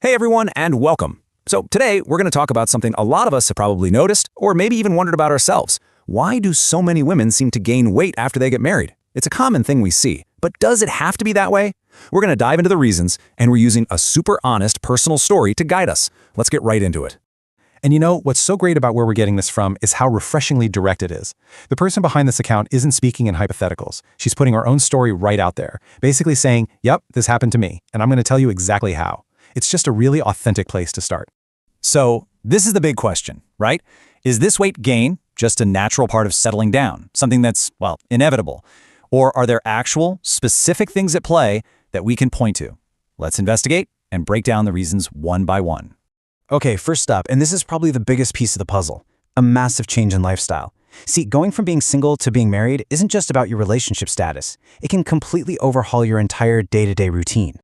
Hey everyone, and welcome. So today we're going to talk about something a lot of us have probably noticed, or maybe even wondered about ourselves. Why do so many women seem to gain weight after they get married? It's a common thing we see, but does it have to be that way? We're going to dive into the reasons, and we're using a super honest personal story to guide us. Let's get right into it. And you know, what's so great about where we're getting this from is how refreshingly direct it is. The person behind this account isn't speaking in hypotheticals. She's putting her own story right out there, basically saying, yep, this happened to me, and I'm going to tell you exactly how. It's just a really authentic place to start. So this is the big question, right? Is this weight gain just a natural part of settling down, something that's, well, inevitable? Or are there actual, specific things at play that we can point to? Let's investigate and break down the reasons one by one. Okay, first up, and this is probably the biggest piece of the puzzle, a massive change in lifestyle. See, going from being single to being married isn't just about your relationship status. It can completely overhaul your entire day-to-day routine.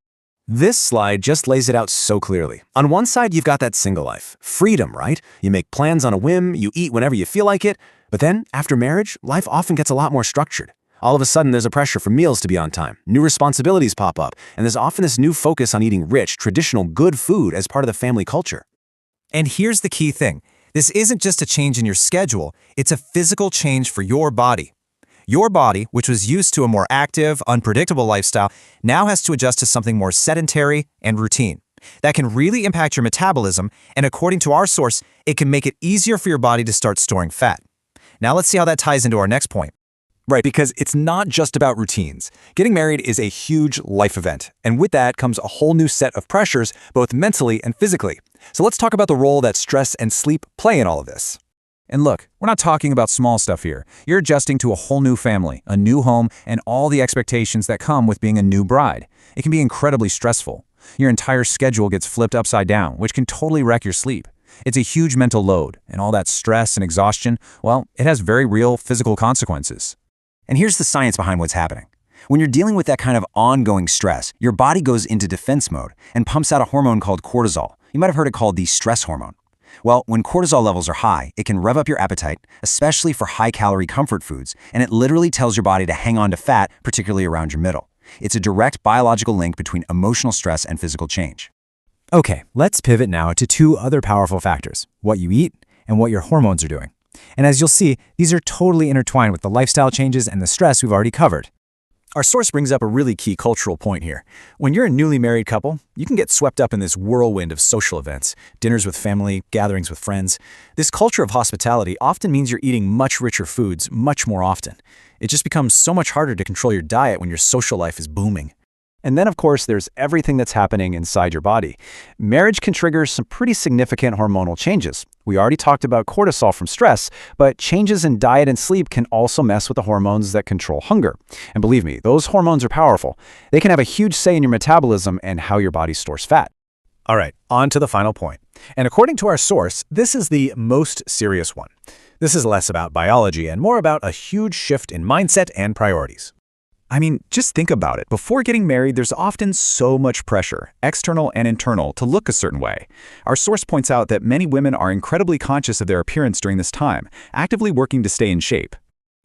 This slide just lays it out so clearly. On one side, you've got that single life. Freedom, right? You make plans on a whim, you eat whenever you feel like it. But then, after marriage, life often gets a lot more structured. All of a sudden, there's a pressure for meals to be on time. New responsibilities pop up, and there's often this new focus on eating rich, traditional, good food as part of the family culture. And here's the key thing. This isn't just a change in your schedule, it's a physical change for your body. Your body, which was used to a more active, unpredictable lifestyle, now has to adjust to something more sedentary and routine. That can really impact your metabolism, and according to our source, it can make it easier for your body to start storing fat. Now let's see how that ties into our next point. Right, because it's not just about routines. Getting married is a huge life event, and with that comes a whole new set of pressures, both mentally and physically. So let's talk about the role that stress and sleep play in all of this. And look, we're not talking about small stuff here. You're adjusting to a whole new family, a new home, and all the expectations that come with being a new bride. It can be incredibly stressful. Your entire schedule gets flipped upside down, which can totally wreck your sleep. It's a huge mental load, and all that stress and exhaustion, well, it has very real physical consequences. And here's the science behind what's happening. When you're dealing with that kind of ongoing stress, your body goes into defense mode and pumps out a hormone called cortisol. You might have heard it called the stress hormone. Well, when cortisol levels are high, it can rev up your appetite, especially for high-calorie comfort foods, and it literally tells your body to hang on to fat, particularly around your middle. It's a direct biological link between emotional stress and physical change. Okay, let's pivot now to two other powerful factors, what you eat and what your hormones are doing. And as you'll see, these are totally intertwined with the lifestyle changes and the stress we've already covered. Our source brings up a really key cultural point here. When you're a newly married couple, you can get swept up in this whirlwind of social events, dinners with family, gatherings with friends. This culture of hospitality often means you're eating much richer foods much more often. It just becomes so much harder to control your diet when your social life is booming. And then, of course, there's everything that's happening inside your body. Marriage can trigger some pretty significant hormonal changes. We already talked about cortisol from stress, but changes in diet and sleep can also mess with the hormones that control hunger. And believe me, those hormones are powerful. They can have a huge say in your metabolism and how your body stores fat. All right, on to the final point. And according to our source, this is the most serious one. This is less about biology and more about a huge shift in mindset and priorities. I mean, just think about it. Before getting married, there's often so much pressure, external and internal, to look a certain way. Our source points out that many women are incredibly conscious of their appearance during this time, actively working to stay in shape.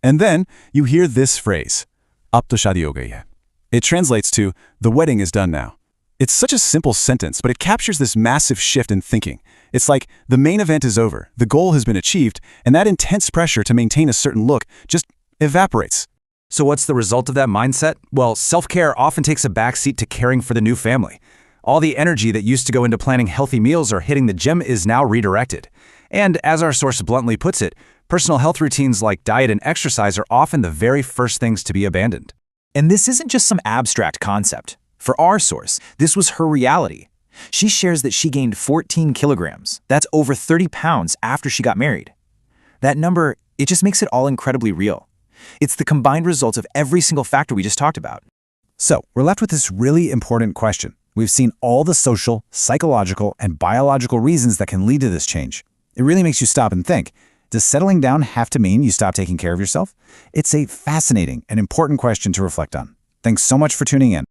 And then you hear this phrase, "Ab to shadi ho gayi hai." It translates to, "The wedding is done now." It's such a simple sentence, but it captures this massive shift in thinking. It's like the main event is over, the goal has been achieved, and that intense pressure to maintain a certain look just evaporates. So what's the result of that mindset? Well, self-care often takes a backseat to caring for the new family. All the energy that used to go into planning healthy meals or hitting the gym is now redirected. And as our source bluntly puts it, personal health routines like diet and exercise are often the very first things to be abandoned. And this isn't just some abstract concept. For our source, this was her reality. She shares that she gained 14 kilograms. That's over 30 pounds after she got married. That number, it just makes it all incredibly real. It's the combined result of every single factor we just talked about. So, we're left with this really important question. We've seen all the social, psychological, and biological reasons that can lead to this change. It really makes you stop and think, does settling down have to mean you stop taking care of yourself? It's a fascinating and important question to reflect on. Thanks so much for tuning in.